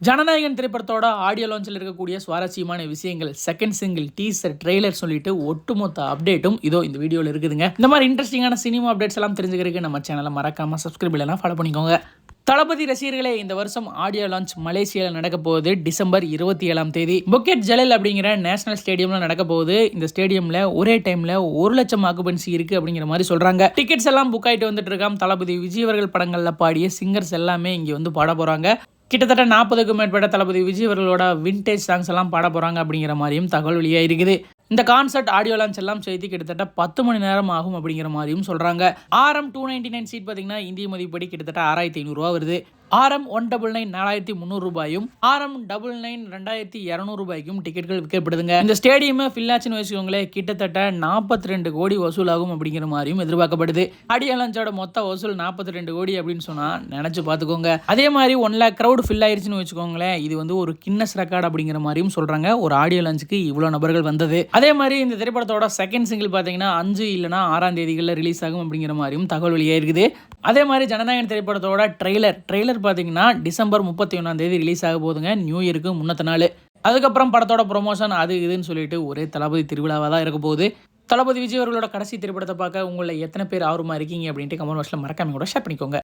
ஜனநாயகன் திரைப்படத்தோட ஆடியோ லான்ச்சில் இருக்கக்கூடிய சுவாரஸ்யமான விஷயங்கள், செகண்ட் சிங்கிள், டீசர், ட்ரெய்லர் சொல்லிட்டு ஒட்டுமொத்த அப்டேட்டும் இதோ இந்த வீடியோவில் இருக்குதுங்க. இந்த மாதிரி இன்ட்ரெஸ்டிங்கான சினிமா அப்டேட்ஸ் எல்லாம் தெரிஞ்சுக்கிறதுக்கு நம்ம சேனலை மறக்காம சப்ஸ்கிரைப் இல்லைனா ஃபாலோ பண்ணிக்கோங்க. தளபதி ரசிகர்களே, இந்த வருஷம் ஆடியோ லான்ச் மலேசியாவில் நடக்க போகுது. டிசம்பர் 27ஆம் தேதி புக்கெட் ஜலல் அப்படிங்கிற நேஷனல் ஸ்டேடியம்ல நடக்க போகுது. இந்த ஸ்டேடியம்ல ஒரே டைம்ல 1,00,000 ஆக்குபென்சி இருக்கு அப்படிங்கிற மாதிரி சொல்றாங்க. டிக்கெட்ஸ் எல்லாம் புக் ஆயிட்டு வந்துட்டு இருக்காம். தளபதி விஜய் அவர்கள் படங்கள்ல பாடிய சிங்கர்ஸ் எல்லாமே இங்க வந்து பாட போறாங்க. கிட்டத்தட்ட 40க்கும் மேற்பட்ட தளபதி விஜய் அவர்களோட விண்டேஜ் சாங்ஸ் எல்லாம் பாட போறாங்க அப்படிங்கிற மாதிரியும் தகவல் வெளியாக இருக்குது. இந்த கான்சர்ட் ஆடியோ லான்ச் எல்லாம் செய்து கிட்டத்தட்ட 10 மணி நேரம் ஆகும் அப்படிங்கிற மாதிரியும் சொல்றாங்க. RM299 சீட் பார்த்தீங்கன்னா இந்திய மதிப்படி கிட்டத்தட்ட 6,500 ரூபா வருது. RM199 4,300 ரூபாயும், RM99 2,200 ரூபாய்க்கும் டிக்கெட்கள் விற்கப்படுதுங்க. இந்த ஸ்டேடியம் ஃபில் ஆச்சுன்னு வச்சுக்கோங்களேன், கிட்டத்தட்ட 42 கோடி வசூலாகும் அப்படிங்கிற மாதிரியும் எதிர்பார்க்கப்படுது. ஆடியோ லான்ச்சோட மொத்த வசூல் 42 கோடி அப்படின்னு சொன்னா நினைச்சு பார்த்துக்கோங்க. அதே மாதிரி 1 lakh crowd ஃபில் ஆயிருச்சுன்னு வச்சுக்கோங்களேன், இது வந்து ஒரு கின்னஸ் ரெக்கார்ட் அப்படிங்கிற மாதிரியும் சொல்றாங்க. ஒரு ஆடியோ லான்ச்சுக்கு இவ்வளவு நபர்கள் வந்தது. அதே மாதிரி இந்த திரைப்படத்தோட செகண்ட் சிங்கிள் பார்த்தீங்கன்னா 5 இல்லைனா 6ஆம் தேதிகளில் ரிலீஸ் ஆகும் அப்படிங்கிற மாதிரியும் தகவல் வெளியாக இருக்குது. அதே மாதிரி ஜனநாயகன் திரைப்படத்தோட ட்ரெய்லர் பார்த்தீங்கன்னா டிசம்பர் 31ஆம் தேதி ரிலீஸ் ஆக போகுதுங்க. நியூ இயருக்கு முன்னத்த நாள். அதுக்கப்புறம் படத்தோட ப்ரொமோஷன் அது இதுன்னு சொல்லிட்டு ஒரே தளபதி திருவிழாவாக தான் இருக்க போகுது. தளபதி விஜய் அவர்களோட கடைசி திரைப்படத்தை பார்க்க உங்களை எத்தனை பேர் ஆர்வமாக இருக்கீங்க அப்படின்ட்டு கமெண்ட் பாக்ஸில் மறக்காம கூட ஷேர் பண்ணிக்கோங்க.